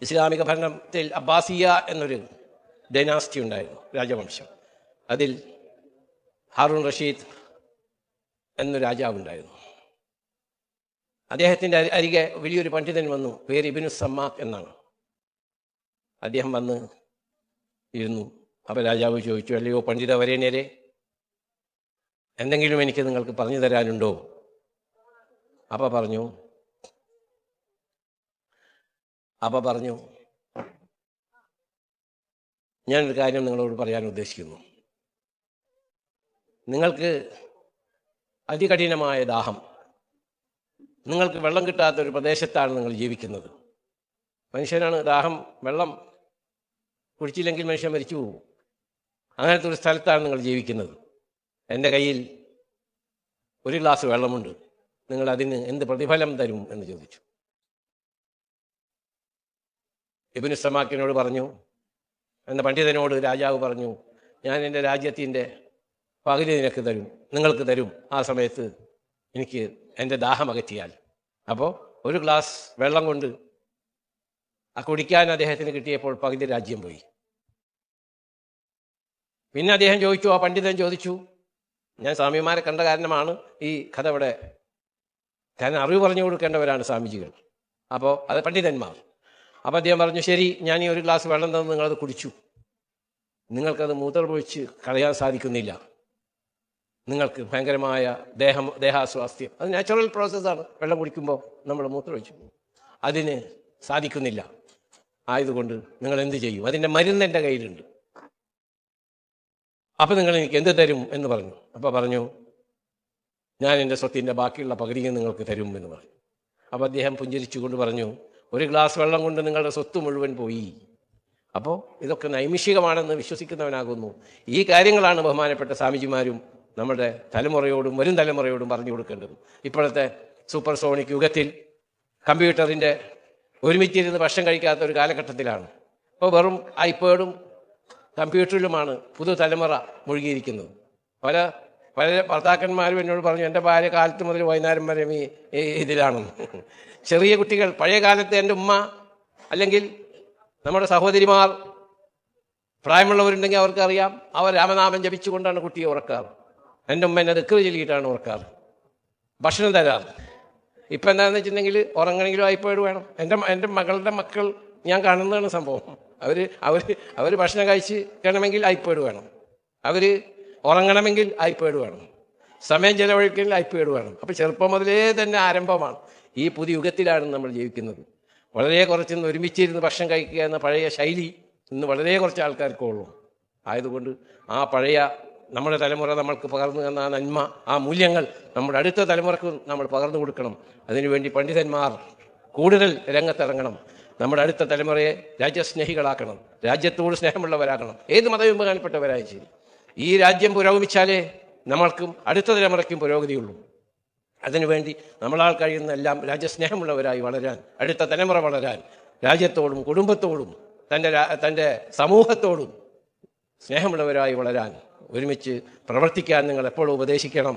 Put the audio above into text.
ഇസ്ലാമിക ഭരണത്തിൽ അബ്ബാസിയ എന്നൊരു ഡൈനാസ്റ്റി ഉണ്ടായിരുന്നു, രാജവംശം. അതിൽ ഹാറൂൺ റഷീദ് എന്നൊരു രാജാവുണ്ടായിരുന്നു. അദ്ദേഹത്തിൻ്റെ അരികെ വലിയൊരു പണ്ഡിതൻ വന്നു, പേര് ഇബ്നു സമ്മാഖ് എന്നാണ്. അദ്ദേഹം വന്ന് ഇരുന്നു. അപ്പോൾ രാജാവ് ചോദിച്ചു, അല്ലയോ പണ്ഡിത വരേണ്യരെ, എന്തെങ്കിലും എനിക്ക് നിങ്ങൾക്ക് പറഞ്ഞു തരാനുണ്ടോ? അപ്പോൾ പറഞ്ഞു ഞാനൊരു കാര്യം നിങ്ങളോട് പറയാൻ ഉദ്ദേശിക്കുന്നു. നിങ്ങൾക്ക് അതികഠിനമായ ദാഹം, നിങ്ങൾക്ക് വെള്ളം കിട്ടാത്തൊരു പ്രദേശത്താണ് നിങ്ങൾ ജീവിക്കുന്നത്. മനുഷ്യനാണ് ദാഹം, വെള്ളം കുടിച്ചില്ലെങ്കിൽ മനുഷ്യൻ മരിച്ചു പോകും. അങ്ങനത്തെ ഒരു സ്ഥലത്താണ് നിങ്ങൾ ജീവിക്കുന്നത്. എൻ്റെ കയ്യിൽ ഒരു ഗ്ലാസ് വെള്ളമുണ്ട്, നിങ്ങൾ അതിന് എന്ത് പ്രതിഫലം തരും എന്ന് ചോദിച്ചു. ഇബ്നു സമാക്കിനോട് പറഞ്ഞു, എന്ന പണ്ഡിതനോട് രാജാവ് പറഞ്ഞു, ഞാൻ എൻ്റെ രാജ്യത്തിൻ്റെ പകുതി നിങ്ങൾക്ക് തരും ആ സമയത്ത് എനിക്ക് എൻ്റെ ദാഹം അകറ്റിയാൽ. അപ്പോൾ ഒരു ഗ്ലാസ് വെള്ളം കൊണ്ട് കുടിക്കാൻ അദ്ദേഹത്തിന് കിട്ടിയപ്പോൾ പകുതി രാജ്യം പോയി. പിന്നെ അദ്ദേഹം ചോദിച്ചു, ആ പണ്ഡിതൻ ചോദിച്ചു, ഞാൻ സ്വാമിമാരെ കണ്ട കാരണമാണ് ഈ കഥ ഇവിടെ, കാരണം അറിവ് പറഞ്ഞു കൊടുക്കേണ്ടവരാണ് സ്വാമിജികൾ, അപ്പോൾ അത് പണ്ഡിതന്മാർ. അപ്പോൾ അദ്ദേഹം പറഞ്ഞു, ശരി, ഞാൻ ഈ ഒരു ഗ്ലാസ് വെള്ളം തന്ന് നിങ്ങളത് കുടിച്ചു, നിങ്ങൾക്കത് മൂത്രമൊഴിച്ച് കളയാൻ സാധിക്കുന്നില്ല, നിങ്ങൾക്ക് ഭയങ്കരമായ ദേഹാസ്വാസ്ഥ്യം, അത് നാച്ചുറൽ പ്രോസസ്സാണ്. വെള്ളം കുടിക്കുമ്പോൾ നമ്മൾ മൂത്രമൊഴിച്ചു, അതിന് സാധിക്കുന്നില്ല, ആയതുകൊണ്ട് നിങ്ങൾ എന്ത് ചെയ്യും? അതിൻ്റെ മരുന്ന് എൻ്റെ കയ്യിലുണ്ട്, അപ്പോൾ നിങ്ങൾ എനിക്ക് എന്ത് തരും എന്ന് പറഞ്ഞു. അപ്പോൾ പറഞ്ഞു, ഞാൻ എൻ്റെ സ്വത്തിൻ്റെ ബാക്കിയുള്ള പകുതിയും നിങ്ങൾക്ക് തരും എന്ന് പറഞ്ഞു. അപ്പോൾ അദ്ദേഹം പുഞ്ചിരിച്ചുകൊണ്ട് പറഞ്ഞു, ഒരു ഗ്ലാസ് വെള്ളം കൊണ്ട് നിങ്ങളുടെ സ്വത്ത് മുഴുവൻ പോയി. അപ്പോൾ ഇതൊക്കെ നൈമിഷികമാണെന്ന് വിശ്വസിക്കുന്നവനാകുന്നു. ഈ കാര്യങ്ങളാണ് ബഹുമാനപ്പെട്ട സ്വാമിജിമാരും നമ്മുടെ തലമുറയോടും വരും തലമുറയോടും പറഞ്ഞു കൊടുക്കേണ്ടത്. ഇപ്പോഴത്തെ സൂപ്പർ സോണിക് യുഗത്തിൽ കമ്പ്യൂട്ടറിൻ്റെ ഒരുമിച്ചിരുന്ന് ഭക്ഷണം കഴിക്കാത്ത ഒരു കാലഘട്ടത്തിലാണ്. ഇപ്പോൾ വെറും ഐപാഡും കമ്പ്യൂട്ടറിലുമാണ് പുതുതലമുറ മുഴുകിയിരിക്കുന്നത്. പല ഭർത്താക്കന്മാരും എന്നോട് പറഞ്ഞു, എൻ്റെ ഭാര്യ കാലത്ത് മുതൽ വൈകുന്നേരം വരെ ഇതിലാണെന്ന്. ചെറിയ കുട്ടികൾ, പഴയ കാലത്ത് എൻ്റെ ഉമ്മ അല്ലെങ്കിൽ നമ്മുടെ സഹോദരിമാർ പ്രായമുള്ളവരുണ്ടെങ്കിൽ അവർക്കറിയാം, അവർ രാമനാമം ജപിച്ചുകൊണ്ടാണ് കുട്ടിയെ ഉറക്കാറ്. എൻ്റെ ഉമ്മ എന്നെ ദിക്ർ ചൊല്ലിയിട്ടാണ് ഉറക്കാറ്, ഭക്ഷണം തരാറ്. ഇപ്പം എന്താണെന്ന് വെച്ചിട്ടുണ്ടെങ്കിൽ ഉറങ്ങണമെങ്കിലും ഐപാഡ് വേണം. എൻ്റെ മകളുടെ മക്കൾ ഞാൻ കാണുന്നതാണ് സംഭവം. അവർ ഭക്ഷണം കഴിക്കണമെങ്കിൽ ഐപാഡ് വേണം, അവർ ഉറങ്ങണമെങ്കിൽ ഐപാഡ് വേണം, സമയം ചെലവഴിക്കണമെങ്കിൽ ഐപാഡ് വേണം. അപ്പോൾ ചെറുപ്പം മുതലേ തന്നെ ആരംഭമാണ്. ഈ പുതിയ യുഗത്തിലാണ് നമ്മൾ ജീവിക്കുന്നത്. വളരെ കുറച്ചൊന്ന് ഒരുമിച്ചിരുന്ന് ഭക്ഷണം കഴിക്കുക എന്ന പഴയ ശൈലി ഇന്ന് വളരെ കുറച്ച് ആൾക്കാർക്കുള്ളൂ. ആയതുകൊണ്ട് ആ പഴയ നമ്മുടെ തലമുറ നമ്മൾക്ക് പകർന്നു തന്ന ആ നന്മ, ആ മൂല്യങ്ങൾ നമ്മുടെ അടുത്ത തലമുറക്ക് നമ്മൾ പകർന്നു കൊടുക്കണം. അതിനുവേണ്ടി പണ്ഡിതന്മാർ കൂടുതൽ രംഗത്തിറങ്ങണം. നമ്മുടെ അടുത്ത തലമുറയെ രാജ്യസ്നേഹികളാക്കണം, രാജ്യത്തോട് സ്നേഹമുള്ളവരാക്കണം, ഏത് മതവിഭാഗത്തിൽപ്പെട്ടവരായും ശരി. ഈ രാജ്യം പുരോഗമിച്ചാലേ നമ്മൾക്കും അടുത്ത തലമുറയ്ക്കും പുരോഗതിയുള്ളൂ. അതിനുവേണ്ടി നമ്മളാൽ കഴിയുന്നെല്ലാം രാജ്യസ്നേഹമുള്ളവരായി വളരാൻ, അടുത്ത തലമുറ വളരാൻ, രാജ്യത്തോടും കുടുംബത്തോടും തൻ്റെ സമൂഹത്തോടും സ്നേഹമുള്ളവരായി വളരാൻ ഒരുമിച്ച് പ്രവർത്തിക്കാൻ നിങ്ങൾ എപ്പോഴും ഉപദേശിക്കണം.